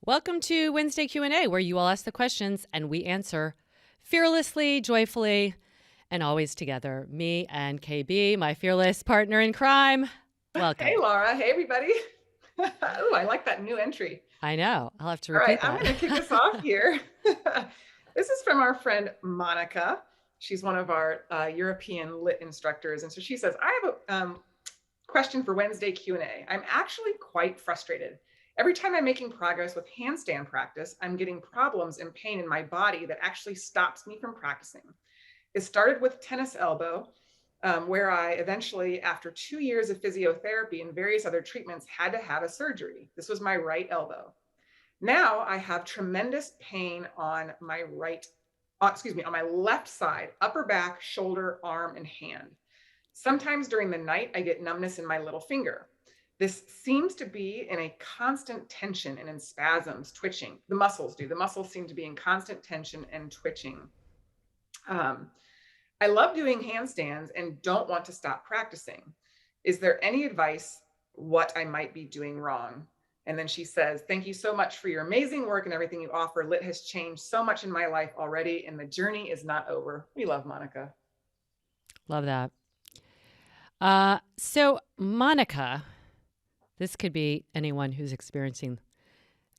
Welcome to Wednesday Q&A, where you all ask the questions and we answer fearlessly, joyfully, and always together. Me and KB, my fearless partner in crime. Hey, Welcome. Laura. Hey, everybody. Oh, I like that new entry. I know. I'll have to All right, repeat I'm that. going to kick us off here. This is from our friend Monica. She's one of our European lit instructors. And so she says, I have a question for Wednesday Q&A. I'm actually quite frustrated. Every time I'm making progress with handstand practice, I'm getting problems and pain in my body that actually stops me from practicing. It started with tennis elbow, where I eventually, after 2 years of physiotherapy and various other treatments, had to have a surgery. This was my right elbow. Now I have tremendous pain on my on my left side, upper back, shoulder, arm, and hand. Sometimes during the night, I get numbness in my little finger. This seems to be in a constant tension and in spasms, twitching. The muscles do. The muscles seem to be in constant tension and twitching. Um, I love doing handstands and don't want to stop practicing. Is there any advice what I might be doing wrong? And then she says, thank you so much for your amazing work and everything you offer. Lit has changed so much in my life already, and the journey is not over. We love Monica. Love that. So, Monica, this could be anyone who's experiencing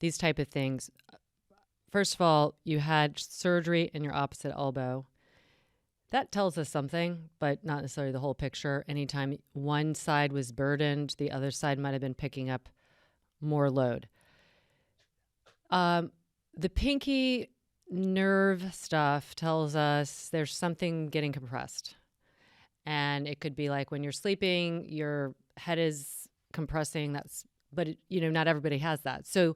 these type of things. First of all, you had surgery in your opposite elbow. That tells us something, but not necessarily the whole picture. Anytime one side was burdened, the other side might have been picking up more load. The pinky nerve stuff tells us there's something getting compressed. And it could be like when you're sleeping, your head is compressing. Not everybody has that. So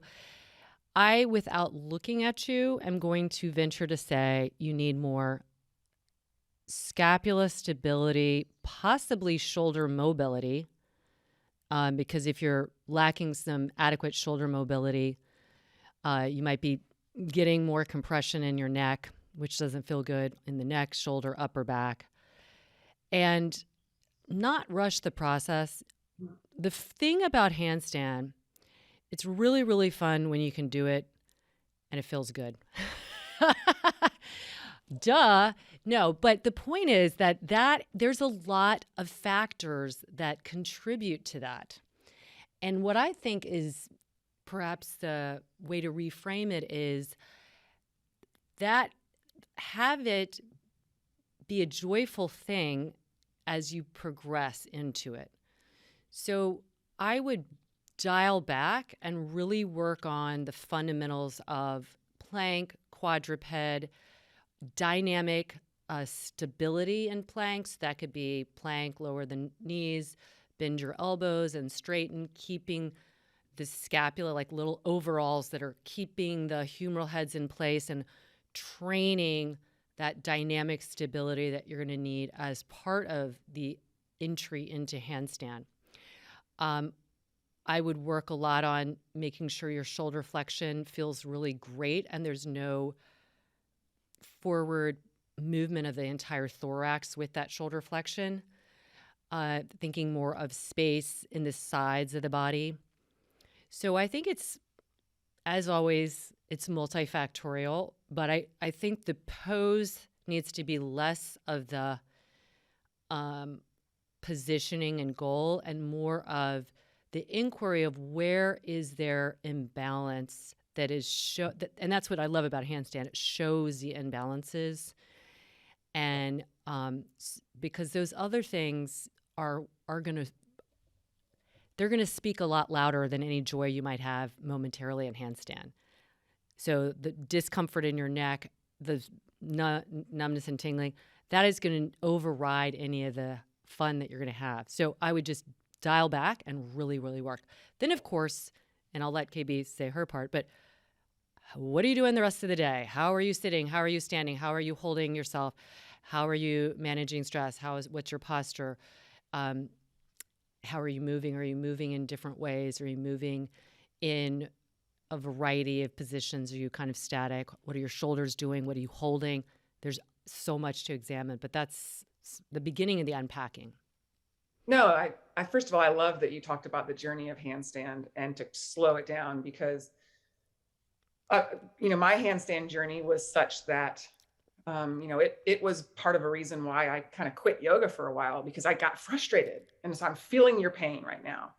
I, without looking at you, am going to venture to say you need more scapula stability, possibly shoulder mobility, because if you're lacking some adequate shoulder mobility, you might be getting more compression in your neck, which doesn't feel good in the neck, shoulder, upper back, and not rush the process. The thing about handstand, it's really, really fun when you can do it and it feels good. Duh. No, but the point is that there's a lot of factors that contribute to that. And what I think is perhaps the way to reframe it is that have it be a joyful thing as you progress into it. So I would dial back and really work on the fundamentals of plank, quadruped, dynamic stability in planks. That could be plank, lower the knees, bend your elbows and straighten, keeping the scapula like little overalls that are keeping the humeral heads in place and training that dynamic stability that you're going to need as part of the entry into handstand. I would work a lot on making sure your shoulder flexion feels really great and there's no forward movement of the entire thorax with that shoulder flexion. Thinking more of space in the sides of the body. So I think it's, as always, it's multifactorial, but I think the pose needs to be less of the positioning and goal and more of the inquiry of where is there imbalance that is and that's what I love about handstand. It shows the imbalances, and because those other things are gonna they're gonna speak a lot louder than any joy you might have momentarily in handstand. So the discomfort in your neck, the numbness and tingling, that is going to override any of the fun that you're going to have. So I would just dial back and really, really work. Then, of course, and I'll let KB say her part, but what are you doing the rest of the day? How are you sitting? How are you standing? How are you holding yourself? How are you managing stress? What's your posture? How are you moving? Are you moving in different ways? Are you moving in a variety of positions? Are you kind of static? What are your shoulders doing? What are you holding? There's so much to examine, but that's the beginning of the unpacking. No, I first of all, I love that you talked about the journey of handstand and to slow it down because uh, my handstand journey was such that, it was part of a reason why I kind of quit yoga for a while, because I got frustrated. And so I'm feeling your pain right now.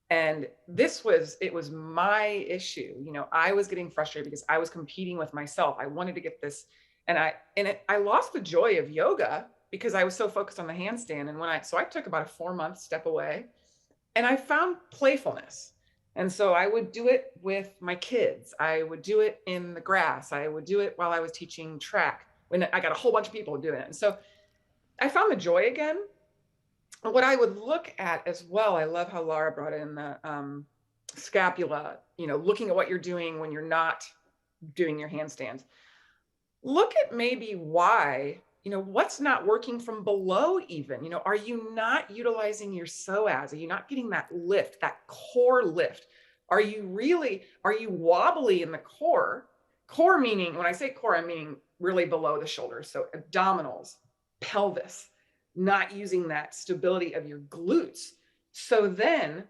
And it was my issue. I was getting frustrated because I was competing with myself. I wanted to get this, I lost the joy of yoga because I was so focused on the handstand. And so I took about a 4-month step away, and I found playfulness. And so I would do it with my kids. I would do it in the grass. I would do it while I was teaching track when I got a whole bunch of people doing it. And so I found the joy again. What I would look at as well, I love how Laura brought in the scapula, looking at what you're doing when you're not doing your handstands. Look at maybe why, what's not working from below even. Are you not utilizing your psoas? Are you not getting that lift, that core lift? Are you wobbly in the core? Core meaning, when I say core, I'm meaning really below the shoulders. So abdominals, pelvis, not using that stability of your glutes. So then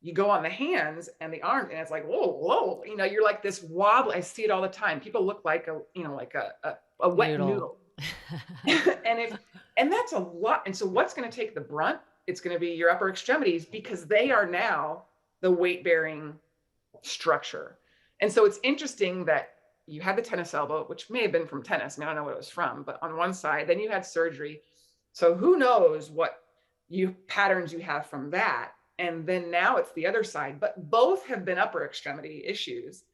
you go on the hands and the arms, and it's like, whoa, you're like this wobbly. I see it all the time. People look like a wet noodle. and that's a lot. And so what's going to take the brunt? It's going to be your upper extremities, because they are now the weight bearing structure. And so it's interesting that you had the tennis elbow, which may have been from tennis. I don't know what it was from, but on one side, then you had surgery. So who knows what patterns you have from that. And then now it's the other side, but both have been upper extremity issues.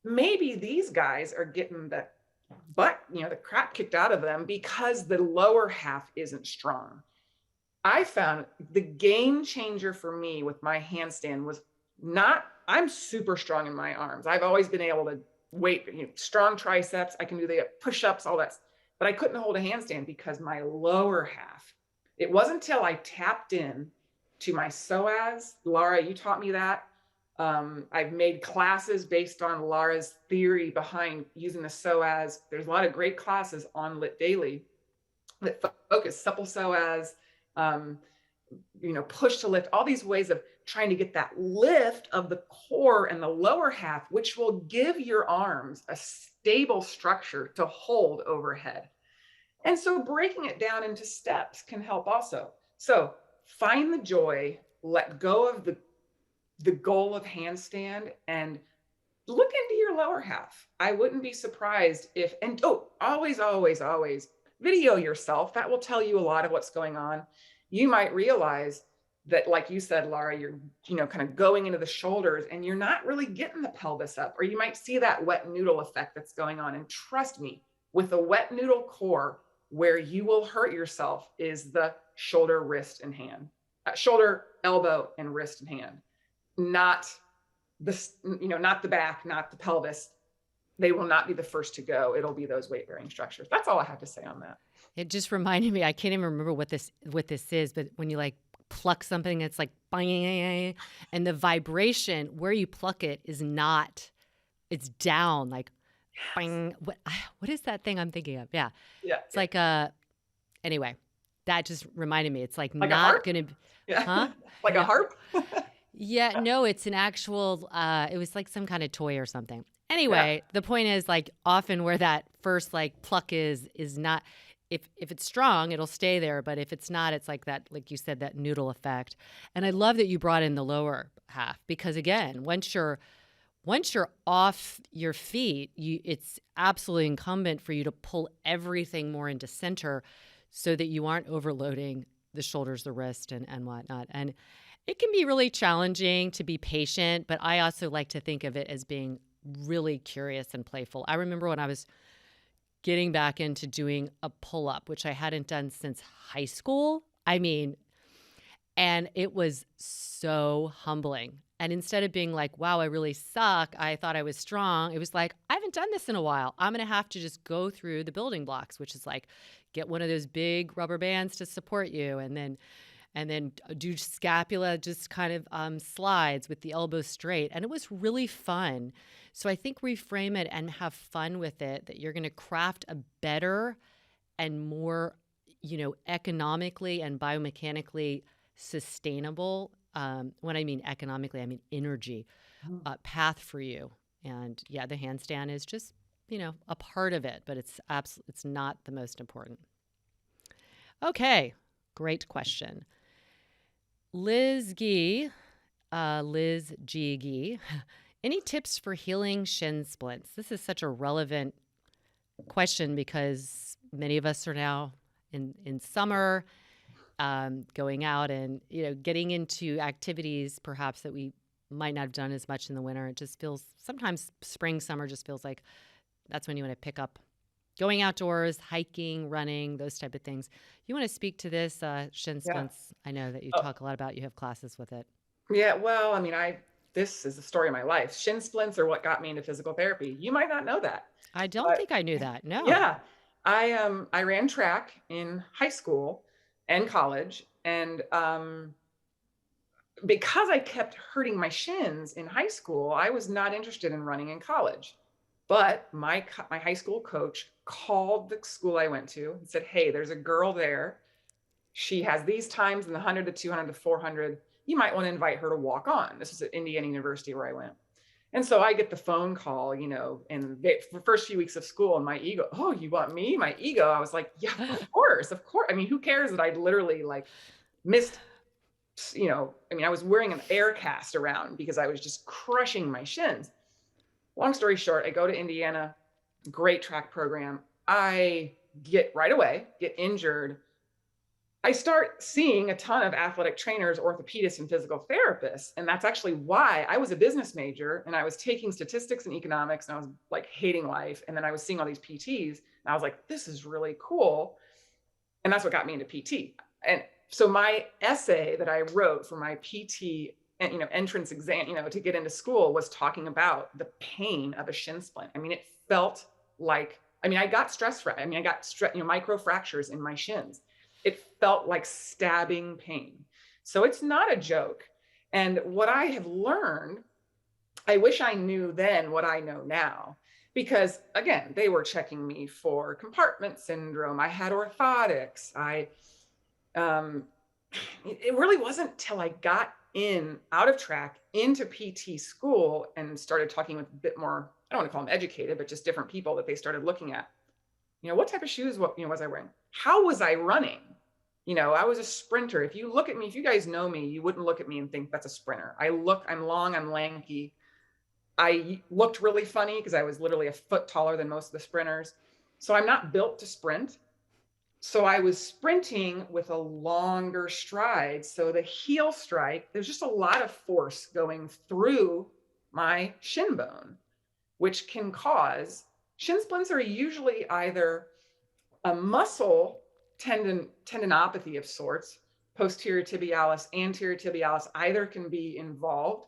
Maybe these guys are getting the crap kicked out of them because the lower half isn't strong. I found the game changer for me with my handstand was I'm super strong in my arms. I've always been able to strong triceps. I can do the push-ups, all that. But I couldn't hold a handstand because my lower half. It wasn't until I tapped in to my psoas. Laura, you taught me that. I've made classes based on Laura's theory behind using the psoas. There's a lot of great classes on Lit Daily that focus supple psoas, push to lift, all these ways of trying to get that lift of the core and the lower half, which will give your arms a stable structure to hold overhead. And so breaking it down into steps can help also. So find the joy, let go of the goal of handstand, and look into your lower half. I wouldn't be surprised if, always, always, always video yourself. That will tell you a lot of what's going on. You might realize that, like you said, Laura, you're, kind of going into the shoulders and you're not really getting the pelvis up, or you might see that wet noodle effect that's going on. And trust me, with a wet noodle core, where you will hurt yourself is the shoulder, wrist, and hand, shoulder, elbow, and wrist and hand, not the back, not the pelvis. They will not be the first to go. It'll be those weight bearing structures. That's all I have to say on that. It just reminded me, I can't even remember what this is, but when you like pluck something, it's like bang, and the vibration where you pluck it is not, it's down, like bang. What is that thing I'm thinking of? Yeah. It's like anyway, that just reminded me. It's like not going to, huh? Like a harp? Yeah, no, it's an actual, it was like some kind of toy or something. Anyway, the point is, like, often where that first like pluck is not, if it's strong, it'll stay there. But if it's not, it's like that, like you said, that noodle effect. And I love that you brought in the lower half, because again, once you're off your feet, it's absolutely incumbent for you to pull everything more into center so that you aren't overloading the shoulders, the wrist, and whatnot. And it can be really challenging to be patient, but I also like to think of it as being really curious and playful. I remember when I was getting back into doing a pull-up, which I hadn't done since high school. And it was so humbling. And instead of being like, wow, I really suck, I thought I was strong, it was like, I haven't done this in a while. I'm going to have to just go through the building blocks, which is like, get one of those big rubber bands to support you, and then do scapula, just kind of slides with the elbows straight. And it was really fun. So I think reframe it and have fun with it, that you're going to craft a better and more, economically and biomechanically sustainable, when I mean economically, I mean energy, path for you And yeah, the handstand is just, a part of it, but it's not the most important. Okay, great question. Liz Gee, Liz G. Gee, any tips for healing shin splints? This is such a relevant question because many of us are now in summer, going out and getting into activities perhaps that we might not have done as much in the winter. It just feels sometimes spring, summer just feels like that's when you want to pick up going outdoors, hiking, running, those type of things. You want to speak to this shin Yeah. splints? I know that you Oh, talk a lot about. You have classes with it. yeah. Well, I mean, this is the story of my life. Shin splints are what got me into physical therapy. You might not know that, I don't but think I knew that. No. yeah, I ran track in high school and college, and because I kept hurting my shins in high school, I was not interested in running in college. But my high school coach called the school I went to and said, "Hey, there's a girl there. She has these times in the 100 to 200 to 400. You might want to invite her to walk on." This was at Indiana University where I went. And so I get the phone call, and the first few weeks of school, and my ego, "Oh, you want me?" My ego, I was like, "Yeah, of course, of course." I mean, who cares that I'd literally like missed, I mean, I was wearing an air cast around because I was just crushing my shins. Long story short, I go to Indiana, great track program. I right away, get injured. I start seeing a ton of athletic trainers, orthopedists, and physical therapists. And that's actually why I was a business major and I was taking statistics and economics and I was like hating life. And then I was seeing all these PTs and I was like, this is really cool. And that's what got me into PT. And so my essay that I wrote for my PT entrance exam, to get into school was talking about the pain of a shin splint. I mean, it felt like, I got stress, I got micro fractures in my shins. It felt like stabbing pain. So it's not a joke. And what I have learned, I wish I knew then what I know now. Because again, they were checking me for compartment syndrome. I had orthotics. Um, it really wasn't till I got out of track into PT school and started talking with a bit more, I don't want to call them educated, but just different people that they started looking at, what type of shoes, was I wearing? How was I running? I was a sprinter. If you look at me, if you guys know me, you wouldn't look at me and think that's a sprinter. I'm long, I'm lanky. I looked really funny because I was literally a foot taller than most of the sprinters. So I'm not built to sprint. So I was sprinting with a longer stride. So the heel strike, there's just a lot of force going through my shin bone, which can cause shin splints are usually either a muscle tendinopathy of sorts, posterior tibialis, anterior tibialis, either can be involved.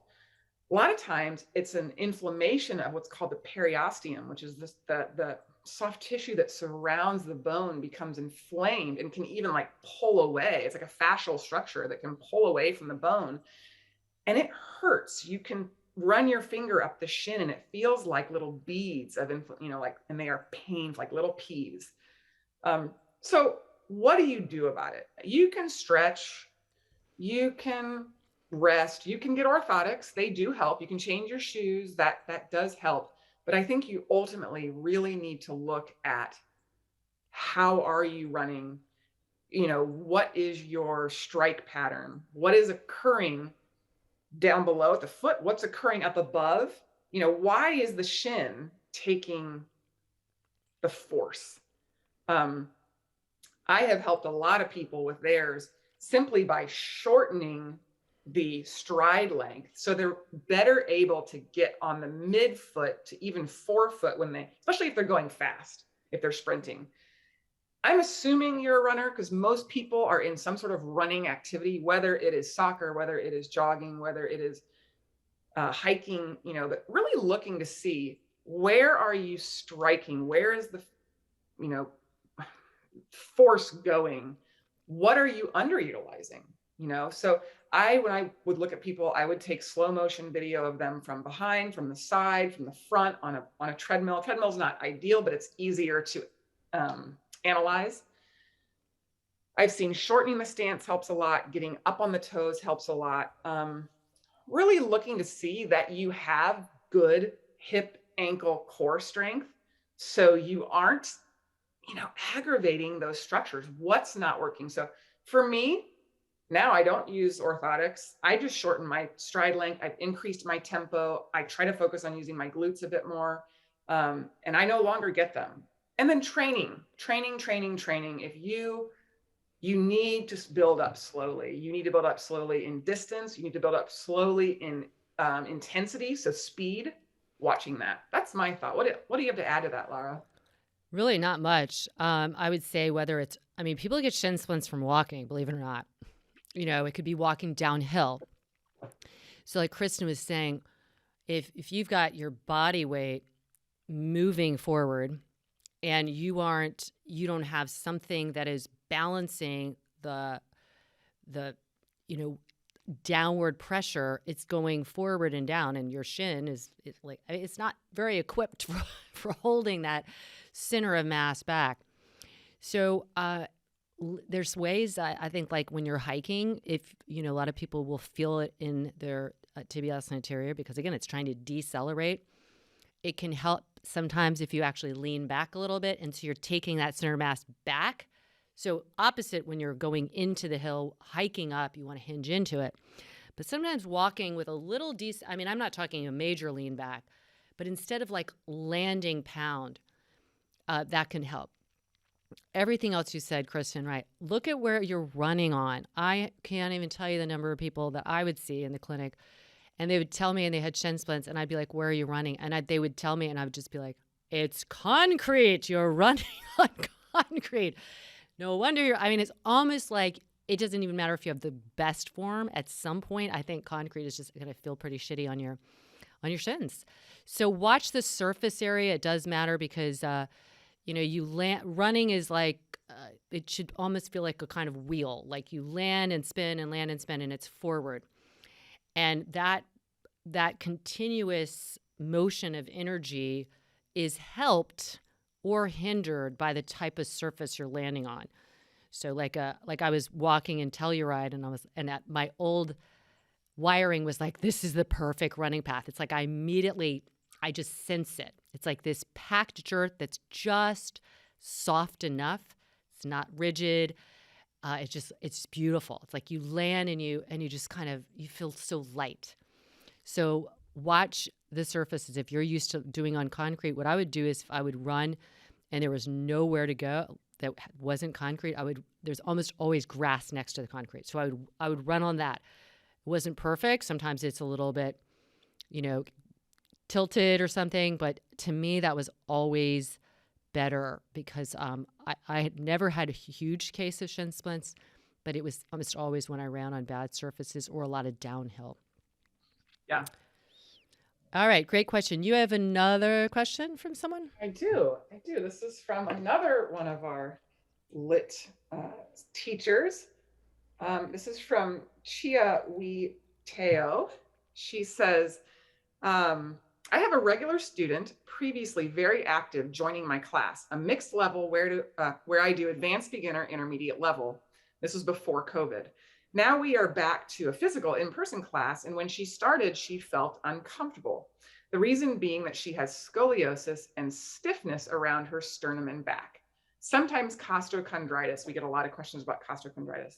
A lot of times it's an inflammation of what's called the periosteum, which is the soft tissue that surrounds the bone becomes inflamed and can even like pull away. It's like a fascial structure that can pull away from the bone and it hurts. You can run your finger up the shin and it feels like little beads of, and they are painful, like little peas. So what do you do about it? You can stretch, you can rest, you can get orthotics. They do help. You can change your shoes. That does help. But I think you ultimately really need to look at how are you running? What is your strike pattern? What is occurring down below at the foot? What's occurring up above? Why is the shin taking the force? I have helped a lot of people with theirs simply by shortening the stride length. So they're better able to get on the midfoot to even forefoot especially if they're going fast, if they're sprinting. I'm assuming you're a runner because most people are in some sort of running activity, whether it is soccer, whether it is jogging, whether it is hiking, but really looking to see where are you striking? Where is the, force going? What are you underutilizing? So when I would look at people, I would take slow motion video of them from behind, from the side, from the front on a treadmill. Treadmill is not ideal, but it's easier to analyze. I've seen shortening the stance helps a lot. Getting up on the toes helps a lot. Really looking to see that you have good hip, ankle, core strength. So you aren't, aggravating those structures. What's not working? So for me, now I don't use orthotics. I just shorten my stride length. I've increased my tempo. I try to focus on using my glutes a bit more. And I no longer get them. And then training. If you need to build up slowly. You need to build up slowly in distance. You need to build up slowly in intensity. So speed, watching that. That's my thought. What do you have to add to that, Lara? Really not much. I would say whether it's, I mean, people get shin splints from walking, believe it or not. It could be walking downhill. So like Kristen was saying, if you've got your body weight moving forward and you don't have something that is balancing the downward pressure, it's going forward and down, and your shin it's not very equipped for holding that center of mass back. So there's ways, I think, like when you're hiking, if a lot of people will feel it in their tibialis anterior, because again, it's trying to decelerate. It can help sometimes if you actually lean back a little bit, and so you're taking that center of mass back. So opposite when you're going into the hill, hiking up, you want to hinge into it. But sometimes walking with a little I mean, I'm not talking a major lean back, but instead of like landing pound, that can help. Everything else you said, Kristen, right? Look at where you're running on. I can't even tell you the number of people that I would see in the clinic, and they would tell me, and they had shin splints, and I'd be like, where are you running? And they would tell me, and I would just be like, it's concrete. You're running on concrete. No wonder it's almost like it doesn't even matter if you have the best form. At some point, I think concrete is just going to feel pretty shitty on your shins. So watch the surface area. It does matter because, running is like, it should almost feel like a kind of wheel. Like you land and spin and land and spin, and it's forward. And that continuous motion of energy is helped or hindered by the type of surface you're landing on. So like I was walking in Telluride, and my old wiring was like, this is the perfect running path. It's like I just sense it. It's like this packed dirt that's just soft enough. It's not rigid. It's beautiful. It's like you land and you just kind of, you feel so light. So watch the surfaces. If you're used to doing on concrete, what I would do is if I would run and there was nowhere to go that wasn't concrete, there's almost always grass next to the concrete. So I would run on that. It wasn't perfect. Sometimes it's a little bit, tilted or something, but to me that was always better because I had never had a huge case of shin splints, but it was almost always when I ran on bad surfaces or a lot of downhill. Yeah. All right, great question. You have another question from someone? I do. This is from another one of our lit teachers. This is from Chia Wee Teo. She says, I have a regular student, previously very active, joining my class, a mixed level where I do advanced beginner, intermediate level. This was before COVID. Now we are back to a physical in-person class, and when she started, she felt uncomfortable. The reason being that she has scoliosis and stiffness around her sternum and back. Sometimes costochondritis. We get a lot of questions about costochondritis.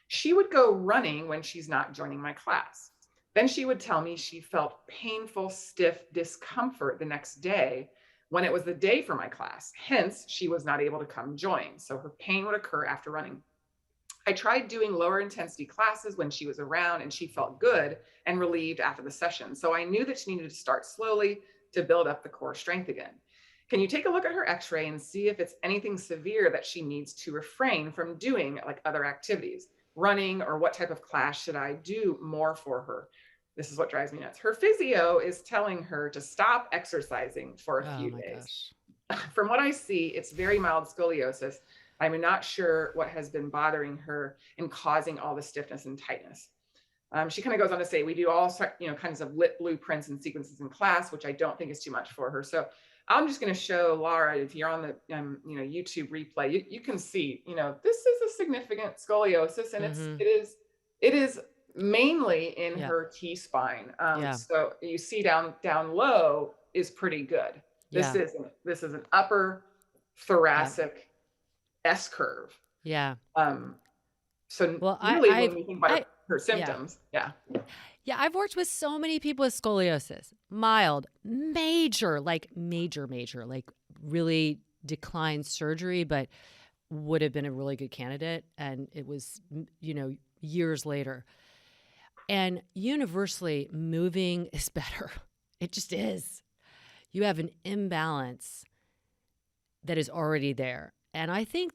She would go running when she's not joining my class. Then she would tell me she felt painful, stiff discomfort the next day when it was the day for my class. Hence, she was not able to come join. So her pain would occur after running. I tried doing lower intensity classes when she was around, and she felt good and relieved after the session. So I knew that she needed to start slowly to build up the core strength again. Can you take a look at her x-ray and see if it's anything severe that she needs to refrain from doing, like other activities, running, or what type of class should I do more for her? This is what drives me nuts. Her physio is telling her to stop exercising for a few days. From what I see, it's very mild scoliosis. I'm not sure what has been bothering her and causing all the stiffness and tightness. She kind of goes on to say, we do all kinds of lit blueprints and sequences in class, which I don't think is too much for her. So I'm just going to show Lara, if you're on the YouTube replay, you can see, this is a significant scoliosis, and it is mainly in her T-spine. So you see down low, is pretty good. Yeah. This is an upper Yeah. thoracic S curve. Yeah. Um, so Well, really, when we think about I, her yeah. symptoms, yeah. Yeah, I've worked with so many people with scoliosis, mild, major, like major, like really declined surgery, but would have been a really good candidate. And it was, years later. And universally, moving is better. It just is. You have an imbalance that is already there. And I think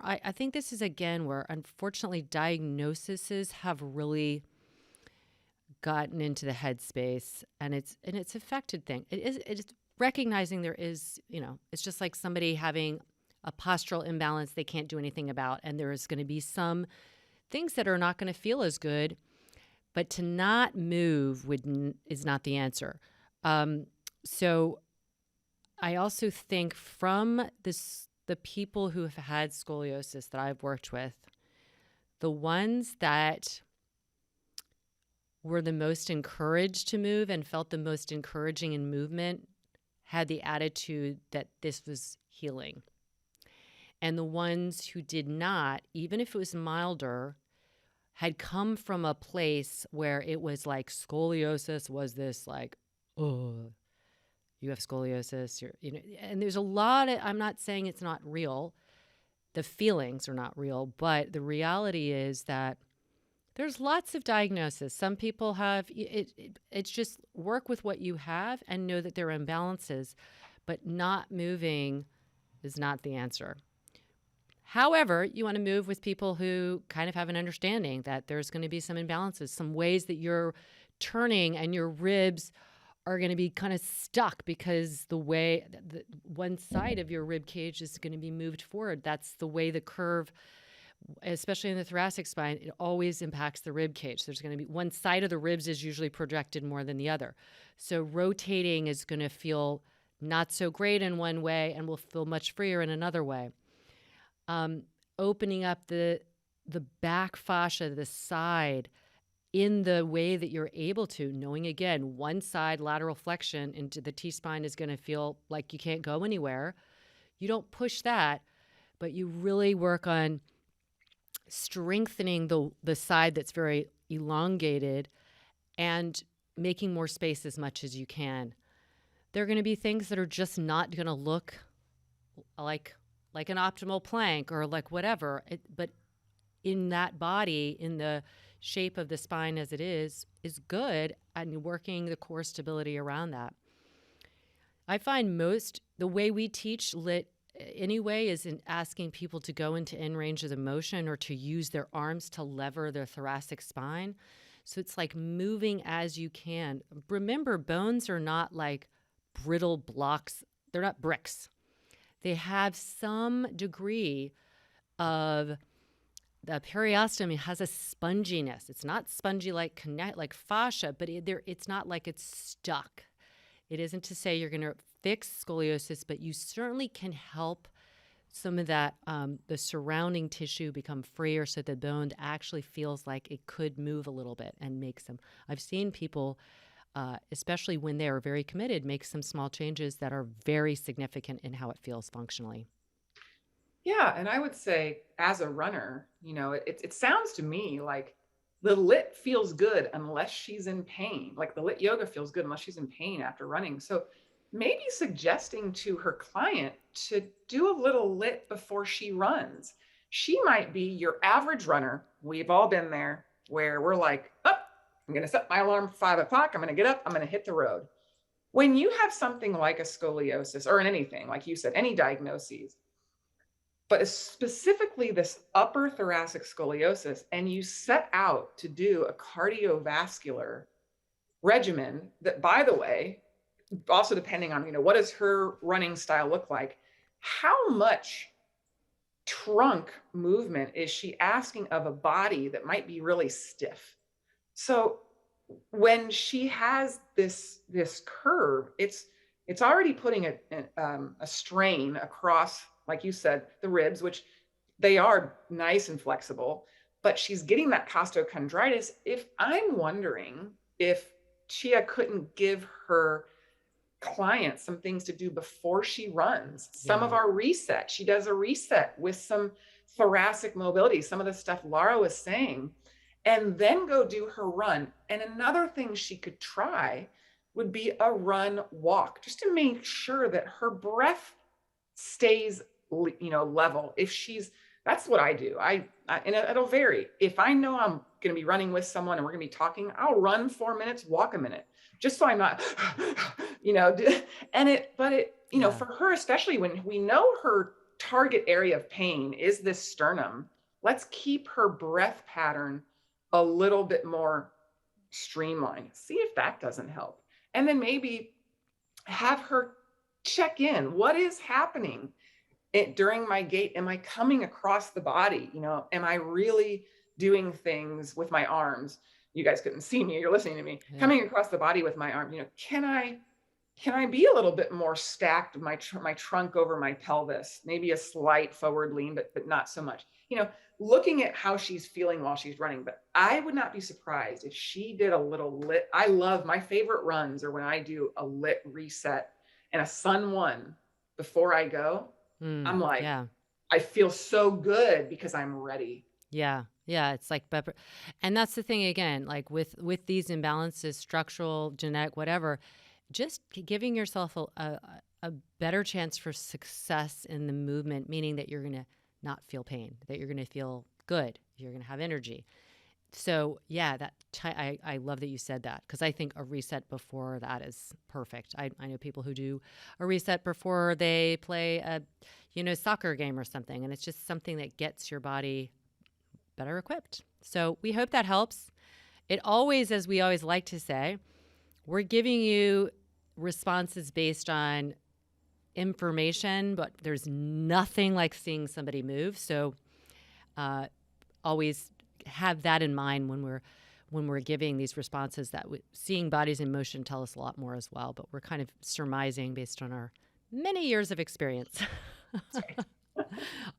I think this is again where unfortunately diagnoses have really gotten into the headspace, and it's affected thing. It is recognizing there is, it's just like somebody having a postural imbalance they can't do anything about, and there is going to be some things that are not going to feel as good, but to not move is not the answer. So I also think from the people who have had scoliosis that I've worked with, the ones that were the most encouraged to move and felt the most encouraging in movement had the attitude that this was healing. And the ones who did not, even if it was milder, had come from a place where it was like scoliosis was this like, oh, you have scoliosis, and there's a lot of, I'm not saying it's not real. The feelings are not real, but the reality is that there's lots of diagnosis. Some people have it's just work with what you have and know that there are imbalances, but not moving is not the answer. However, you want to move with people who kind of have an understanding that there's going to be some imbalances, some ways that you're turning and your ribs are going to be kind of stuck because the way one side of your rib cage is going to be moved forward. That's the way the curve, especially in the thoracic spine, it always impacts the rib cage. There's going to be one side of the ribs is usually projected more than the other. So rotating is going to feel not so great in one way and will feel much freer in another way. Opening up the back fascia, the side, in the way that you're able to, knowing again, one side lateral flexion into the T-spine is going to feel like you can't go anywhere. You don't push that, but you really work on strengthening the side that's very elongated and making more space as much as you can. There are going to be things that are just not going to look like an optimal plank or like whatever, but in that body, in the shape of the spine as it is good, and working the core stability around that. I find the way we teach lit anyway is in asking people to go into in range of the motion or to use their arms to lever their thoracic spine. So it's like moving as you can. Remember, bones are not like brittle blocks. They're not bricks. They have some degree of the periosteum has a sponginess. It's not spongy like fascia, but it's not like it's stuck. It isn't to say you're going to fix scoliosis, but you certainly can help some of that, the surrounding tissue become freer so the bone actually feels like it could move a little bit and make some. I've seen people, especially when they are very committed, make some small changes that are very significant in how it feels functionally. Yeah, and I would say as a runner, it sounds to me like the lit feels good unless she's in pain. Like the lit yoga feels good unless she's in pain after running. So maybe suggesting to her client to do a little lit before she runs. She might be your average runner. We've all been there where we're like, oh, I'm going to set my alarm for 5 o'clock. I'm going to get up. I'm going to hit the road. When you have something like a scoliosis or in anything, like you said, any diagnoses, but specifically this upper thoracic scoliosis, and you set out to do a cardiovascular regimen that, by the way, also depending on, what does her running style look like, how much trunk movement is she asking of a body that might be really stiff? So when she has this curve, it's already putting a strain across, like you said, the ribs, which they are nice and flexible, but she's getting that costochondritis. If I'm wondering if Chia couldn't give her clients some things to do before she runs. Some of Yeah. our reset, she does a reset with some thoracic mobility, some of the stuff Laura was saying, and then go do her run. And another thing she could try would be a run walk, just to make sure that her breath stays, level. If she's, that's what I do. And it'll vary. If I know I'm going to be running with someone and we're going to be talking, I'll run 4 minutes, walk a minute, just so I'm not, you know, Yeah. for her, especially when we know her target area of pain is this sternum, let's keep her breath pattern a little bit more streamlined. See if that doesn't help. And then maybe have her check in. What is happening during my gait? Am I coming across the body? Am I really doing things with my arms? You guys couldn't see me. You're listening to me. Yeah. Coming across the body with my arm. Can I be a little bit more stacked, my trunk over my pelvis? Maybe a slight forward lean, but not so much. Looking at how she's feeling while she's running. But I would not be surprised if she did a little lit. I love, my favorite runs are when I do a lit reset and a sun one before I go. I'm like, Yeah. I feel so good because I'm ready. Yeah. Yeah. It's like pepper. And that's the thing again, like with these imbalances, structural, genetic, whatever, just giving yourself a better chance for success in the movement, meaning that you're going to not feel pain, that you're going to feel good, you're going to have energy. So yeah, I love that you said that, because I think a reset before that is perfect. I know people who do a reset before they play a soccer game or something, and it's just something that gets your body better equipped. So we hope that helps. It always, as we always like to say, we're giving you responses based on information, but there's nothing like seeing somebody move. So always have that in mind when we're giving these responses, that seeing bodies in motion tell us a lot more as well. But we're kind of surmising based on our many years of experience.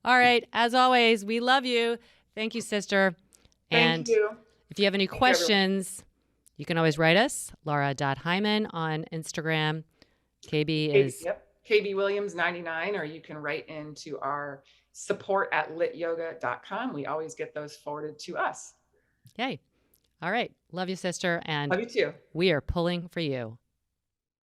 All right. As always, we love you. Thank you, sister. Thank you. If you have any questions, you can always write us, Laura.Hyman on Instagram. KB is... Yep. KB Williams 99, or you can write into our support@lityoga.com. We always get those forwarded to us. Yay. All right. Love you, sister. And love you too. We are pulling for you.